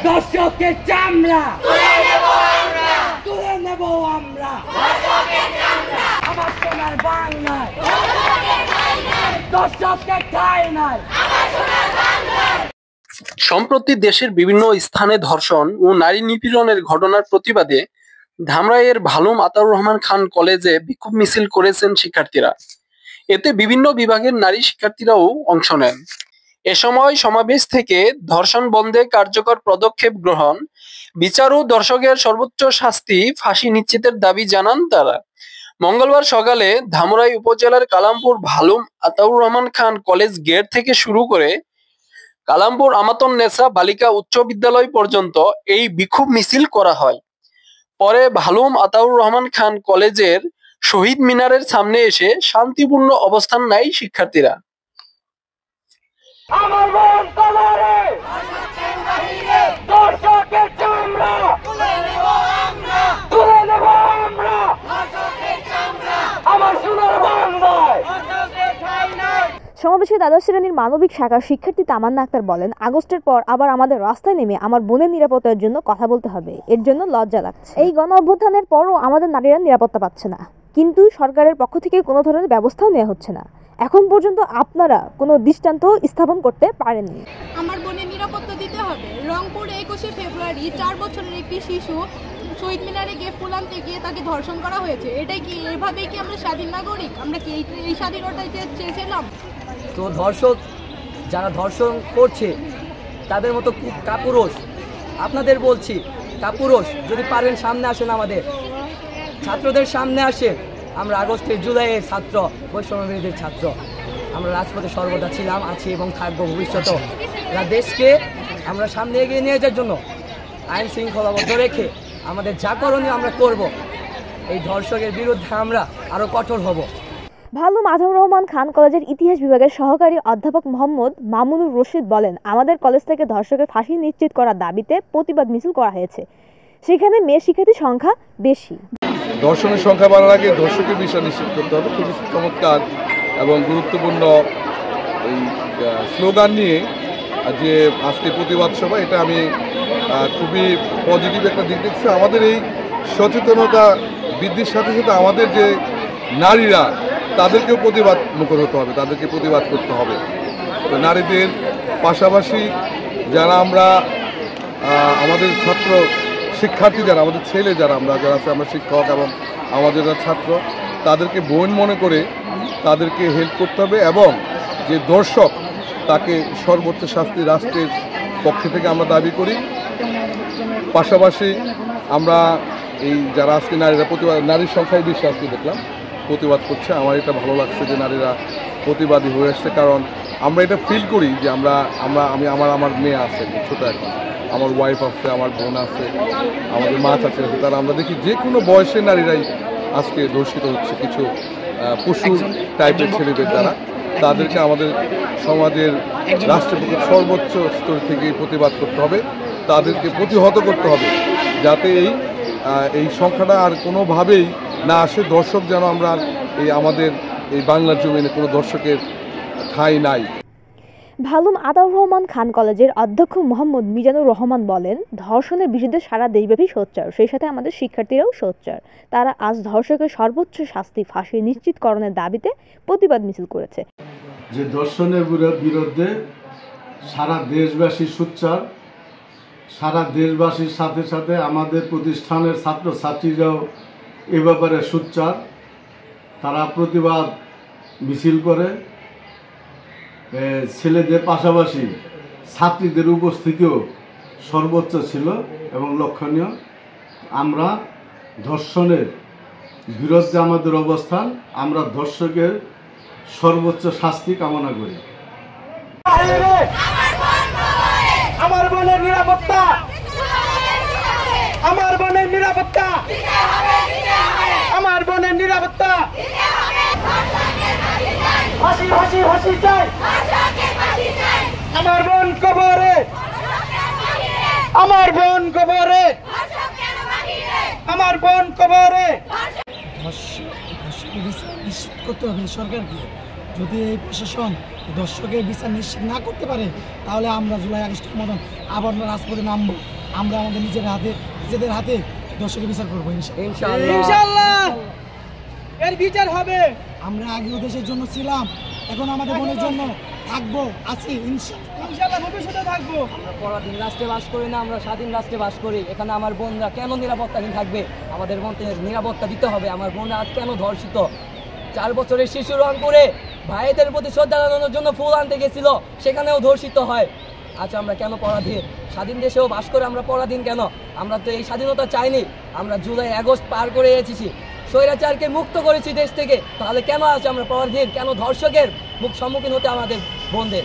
দর্শকের চামড়া তুলে নেব আমরা আমার সোনার বাংলায় দর্শকের ঠাঁই নাই। সম্প্রতি দেশের বিভিন্ন স্থানে ধর্ষণ ও নারী নিপীড়নের ঘটনার প্রতিবাদে ধামরাইয়ের ভালুম আতাউর রহমান খান কলেজে বিক্ষোভ মিছিল করেছেন শিক্ষার্থীরা। এতে বিভিন্ন বিভাগের নারী শিক্ষার্থীরাও অংশ নেন। এ সময় সমাবেশ থেকে ধর্ষণ বন্ধে কার্যকর পদক্ষেপ গ্রহণ, বিচার ও ধর্ষকের সর্বোচ্চ শাস্তি ফাঁসি নিশ্চিতের দাবি জানান তারা। মঙ্গলবার সকালে ধামরাই উপজেলার কালামপুর ভালুম আতাউর রহমান খান কলেজ গেট থেকে শুরু করে কালামপুর আমাতুন নেসা বালিকা উচ্চ বিদ্যালয় পর্যন্ত এই বিক্ষোভ মিছিল করা হয়। পরে ভালুম আতাউর রহমান খান কলেজের শহীদ মিনারের সামনে এসে শান্তিপূর্ণ অবস্থান নেয় শিক্ষার্থীরা। আমার বোন কবরে দর্শকের চামড়া তুলে নেব আমরা আমার সোনার বাংলায়। সমাবেশে দ্বাদশ শ্রেণীর মানবিক শাখার শিক্ষার্থী তামান্না আক্তার বলেন, আগস্টের পর আবার আমাদের রাস্তায় নেমে আমার বোনের নিরাপত্তার জন্য কথা বলতে হবে, এর জন্য লজ্জা লাগছে। এই গণ অভ্যুত্থানের পরও আমাদের নারীরা নিরাপত্তা পাচ্ছে না, কিন্তু সরকারের পক্ষ থেকে কোনো ধরনের ব্যবস্থাও নেওয়া হচ্ছে না। এখন পর্যন্ত আপনারা কোনো দৃষ্টান্ত স্থাপন করতে পারেননি। আমার বোনের নিরাপত্তা দিতে হবে। রংপুরে 21শে ফেব্রুয়ারি 4 বছরের একটি শিশু শহীদ মিনারে গিয়ে ফুল আনতে গিয়ে তাকে ধর্ষণ করা হয়েছে। এটাই কি এভাবেই কি আমরা স্বাধীন নাগরিক? আমরা কি এই স্বাধীনতাই চেয়েছিলাম? তো ধর্ষক যারা ধর্ষণ করছে তাদের মতো কাপুরুষ, আপনাদের বলছি কাপুরুষ যদি পারেন সামনে আসেন, আমাদের ছাত্রদের সামনে আসেন। আমরা আগস্টের জুলাইয়ের ছাত্র, বৈষম্যবিরোধীর ছাত্র। আমরা রাজপথে সর্বদা ছিলাম, আছি এবং থাকবো ভবিষ্যতেও। দেশকে আমরা সামনে এগিয়ে নিয়ে যাওয়ার জন্য আইন শৃঙ্খলাবদ্ধ রেখে আমাদের যা করণীয় আমরা করব। এই ধর্ষকের বিরুদ্ধে আমরা আরও কঠোর হব। ভালুম আতাউর রহমান খান কলেজের ইতিহাস বিভাগের সহকারী অধ্যাপক মোহাম্মদ মামুনুর রশিদ বলেন, আমাদের কলেজ থেকে ধর্ষকের ফাঁসি নিশ্চিত করার দাবিতে প্রতিবাদ মিছিল করা হয়েছে। সেখানে মেয়ে শিক্ষার্থীর সংখ্যা বেশি। ধর্ষণের সংখ্যা বাড়ার আগে ধর্ষকের বিষয় নিশ্চিত করতে হবে। খুবই চমৎকার এবং গুরুত্বপূর্ণ এই স্লোগান নিয়ে যে আজকে প্রতিবাদ সভা, এটা আমি খুবই পজিটিভ একটা দিক দেখছি। আমাদের এই সচেতনতা বৃদ্ধির সাথে সাথে আমাদের যে নারীরা, তাদেরকেও প্রতিবাদ মুখর হতে হবে, তাদেরকে প্রতিবাদ করতে হবে। তো নারীদের পাশাপাশি যারা আমরা আমাদের ছাত্র শিক্ষার্থী, যারা আমাদের ছেলে, যারা আছে, আমরা শিক্ষক এবং আমাদের যারা ছাত্র, তাদেরকে বোন মনে করে তাদেরকে হেল্প করতে হবে এবং যে দর্শক তাকে সর্বোচ্চ শাস্তি রাষ্ট্রের পক্ষ থেকে আমরা দাবি করি। পাশাপাশি আমরা এই যারা আজকে নারীরা প্রতিবাদ, নারীর সংখ্যায় বেশি আজকে দেখলাম প্রতিবাদ করছে। আমার এটা ভালো লাগছে যে নারীরা প্রতিবাদী হয়ে আসছে, কারণ আমরা এটা ফিল করি যে আমি আমার মেয়ে আছে ছোটো, এখন আমার ওয়াইফ আছে, আমার বোন আছে, আমাদের মা চাচি আছে, তারা আমরা দেখি যে কোনো বয়সের নারীরাই আজকে ধর্ষিত হচ্ছে কিছু পশু টাইপের ছেলেদের দ্বারা। তাদেরকে আমাদের সমাজের রাষ্ট্রের সর্বোচ্চ স্তর থেকে প্রতিবাদ করতে হবে, তাদেরকে প্রতিহত করতে হবে, যাতে এই সংখ্যাটা আর কোনোভাবেই না আসে। দর্শক যেন আমরা আমাদের এই বাংলার জমিনে কোনো দর্শকের ঠাঁই নাই। ভালুম আতাউর রহমান খান কলেজের অধ্যক্ষ মোহাম্মদ মিজানুর রহমান বলেন, ধর্ষণের বিরুদ্ধে সারা দেশব্যাপী সোচ্চার, সেই সাথে আমাদের শিক্ষার্থীরাও সোচ্চার। তারা আজ ধর্ষকের সর্বোচ্চ শাস্তি ফাঁসি নিশ্চিতকরণের দাবিতে প্রতিবাদ মিছিল করেছে। যে ধর্ষণের বিরুদ্ধে সারা দেশবাসী সোচ্চার, সারা দেশবাসীর সাথে সাথে আমাদের প্রতিষ্ঠানের ছাত্রছাত্রীরাও এ ব্যাপারে সোচ্চার। তারা প্রতিবাদ মিছিল করে। ছেলেদের পাশাপাশি ছাত্রীদের উপস্থিতিও সর্বোচ্চ ছিল এবং লক্ষণীয়। আমরা ধর্ষণের বিরুদ্ধে আমাদের অবস্থান, আমরা ধর্ষকের সর্বোচ্চ শাস্তি কামনা করি। আমার বোনের নিরাপত্তা, আমার বোনের নিরাপত্তা, আমার বোনের নিরাপত্তা, ফাঁসি ফাঁসি ফাঁসি চাই, আমার বোন কবরে, আমার বোন কবরে, আমার বোন কবরে। নিশ্চিত করতে হবে সরকারকে, যদি এই প্রশাসন দর্শকের বিচার নিশ্চিত না করতে পারে তাহলে আমরা জুলাই আগস্টের মতন আবার রাজপথে নামবো। আমরা আমাদের নিজেদের হাতে দর্শকের বিচার করবো ইনশাআল্লাহ এর বিচার হবে। আমরা আগেও দেশের জন্য ছিলাম, এখন আমাদের মনের জন্য থাকবো, আছি ইনশাআল্লাহ ভবিষ্যতে থাকবো। আমরা পরাধীন রাষ্ট্রে বাস করি না, আমরা স্বাধীন রাষ্ট্রে বাস করি। এখানে আমার বোনরা কেন নিরাপত্তাহীন থাকবে? আমাদের মধ্যে নিরাপত্তা দিতে হবে। আমার বোনরা আজ কেন ধর্ষিত? 4 বছরের শিশু রংপুরে ভাইদের প্রতি শ্রদ্ধা জানানোর জন্য ফুল আনতে গেছিল, সেখানেও ধর্ষিত হয়। আজ আমরা কেন পরাধীন? স্বাধীন দেশেও বাস করে আমরা পরাধীন কেন? আমরা তো এই স্বাধীনতা চাইনি। আমরা জুলাই আগস্ট পার করে এসেছি, স্বৈরাচারকে মুক্ত করেছি দেশ থেকে, তাহলে কেন আজ আমরা পরাধীন? কেন ধর্ষকের সম্মুখীন হতে আমাদের বোনদের?